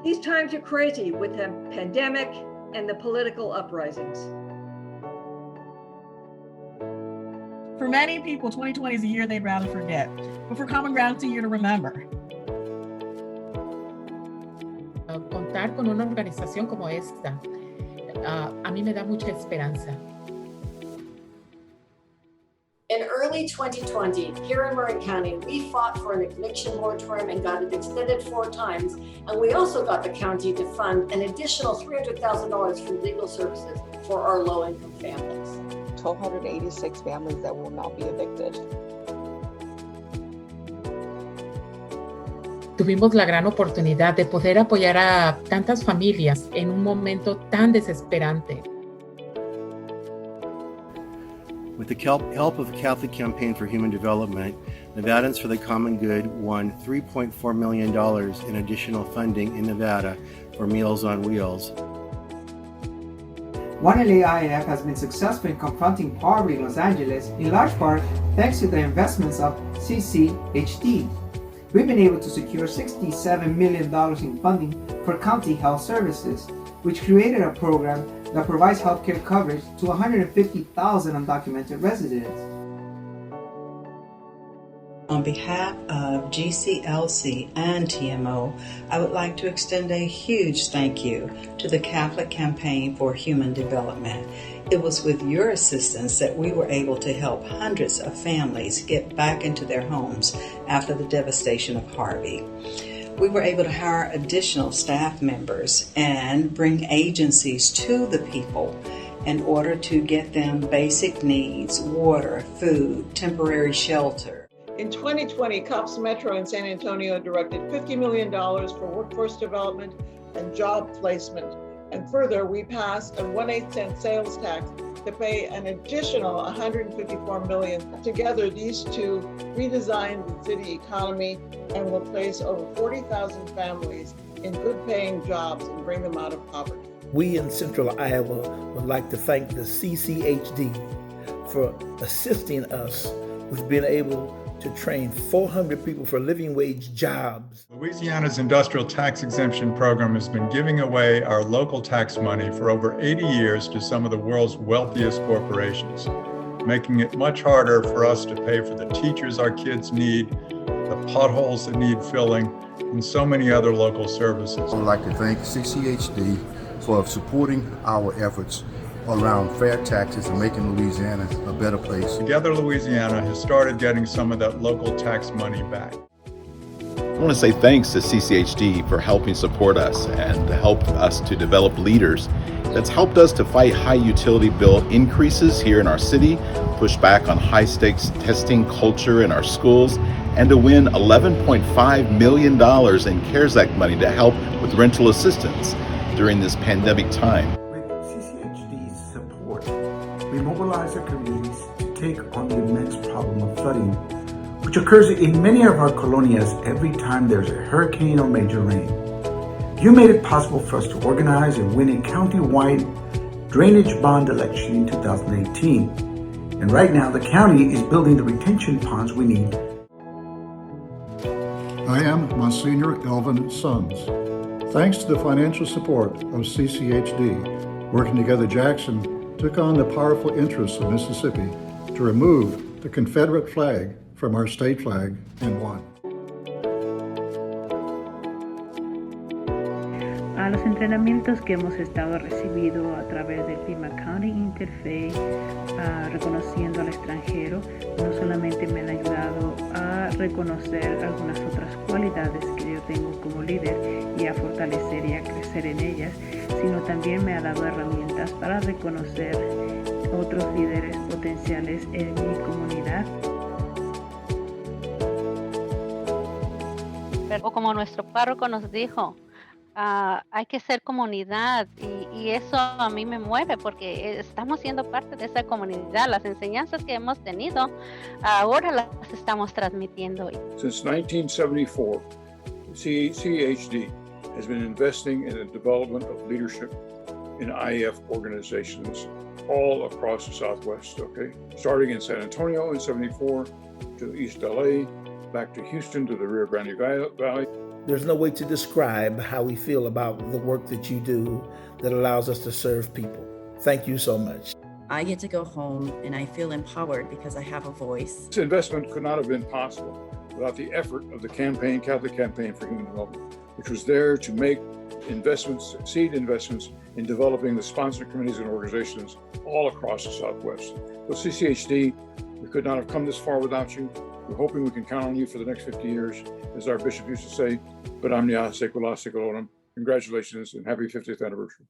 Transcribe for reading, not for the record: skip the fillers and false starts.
These times are crazy with the pandemic and the political uprisings. For many people, 2020 is a year they'd rather forget, but for Common Ground, it's a year to remember. Contar con una organización como esta, a mí me da mucha esperanza. In early 2020, here in Marin County, we fought for an eviction moratorium and got it extended 4 times. And we also got the county to fund an additional $300,000 for legal services for our low-income families. 1,286 families that will not be evicted. Tuvimos la gran oportunidad de poder apoyar a tantas familias en un momento tan desesperante. With the help of the Catholic Campaign for Human Development, Nevadans for the Common Good won $3.4 million in additional funding in Nevada for Meals on Wheels. 1LA IAF has been successful in confronting poverty in Los Angeles, in large part thanks to the investments of CCHD. We've been able to secure $67 million in funding for county health services, which created a program that provides healthcare coverage to 150,000 undocumented residents. On behalf of GCLC and TMO, I would like to extend a huge thank you to the Catholic Campaign for Human Development. It was with your assistance that we were able to help hundreds of families get back into their homes after the devastation of Harvey. We were able to hire additional staff members and bring agencies to the people in order to get them basic needs, water, food, temporary shelter. In 2020, COPS Metro in San Antonio directed $50 million for workforce development and job placement. And further, we passed a 1/8 cent sales tax to pay an additional $154 million. Together, these two redesign the city economy and will place over 40,000 families in good-paying jobs and bring them out of poverty. We in Central Iowa would like to thank the CCHD for assisting us with being able to train 400 people for living wage jobs. Louisiana's industrial tax exemption program has been giving away our local tax money for over 80 years to some of the world's wealthiest corporations, making it much harder for us to pay for the teachers our kids need, the potholes that need filling, and so many other local services. I would like to thank CCHD for supporting our efforts around fair taxes and making Louisiana a better place. Together, Louisiana has started getting some of that local tax money back. I want to say thanks to CCHD for helping support us and help us to develop leaders. That's helped us to fight high utility bill increases here in our city, push back on high stakes testing culture in our schools, and to win $11.5 million in CARES Act money to help with rental assistance during this pandemic time. We mobilize our communities to take on the immense problem of flooding, which occurs in many of our colonias every time there's a hurricane or major rain. You made it possible for us to organize and win a county-wide drainage bond election in 2018. And right now, the county is building the retention ponds we need. I am Monsignor Elvin Sons. Thanks to the financial support of CCHD, working together, Jackson took on the powerful interests of Mississippi to remove the Confederate flag from our state flag and won. A los entrenamientos que hemos estado recibido a través del Pima County Interfaith, reconociendo al extranjero, no solamente me han ayudado a reconocer algunas otras cualidades que yo tengo como líder y a fortalecer y a crecer en ellas, sino también me ha dado herramientas para reconocer otros líderes potenciales en mi comunidad. Pero como nuestro párroco nos dijo, hay que ser comunidad y eso a mí me mueve porque estamos siendo parte de esa comunidad. Las enseñanzas que hemos tenido ahora las estamos transmitiendo. Since 1974, CCHD has been investing in the development of leadership in IAF organizations all across the Southwest, okay? Starting in San Antonio in 74, to East LA, back to Houston, to the Rio Grande Valley. There's no way to describe how we feel about the work that you do that allows us to serve people. Thank you so much. I get to go home and I feel empowered because I have a voice. This investment could not have been possible without the effort of the campaign, Catholic Campaign for Human Development, which was there to make investments, seed investments in developing the sponsor committees and organizations all across the Southwest. So CCHD, we could not have come this far without you. We're hoping we can count on you for the next 50 years. As our bishop used to say, "But omnia secula seculorum." Congratulations and happy 50th anniversary.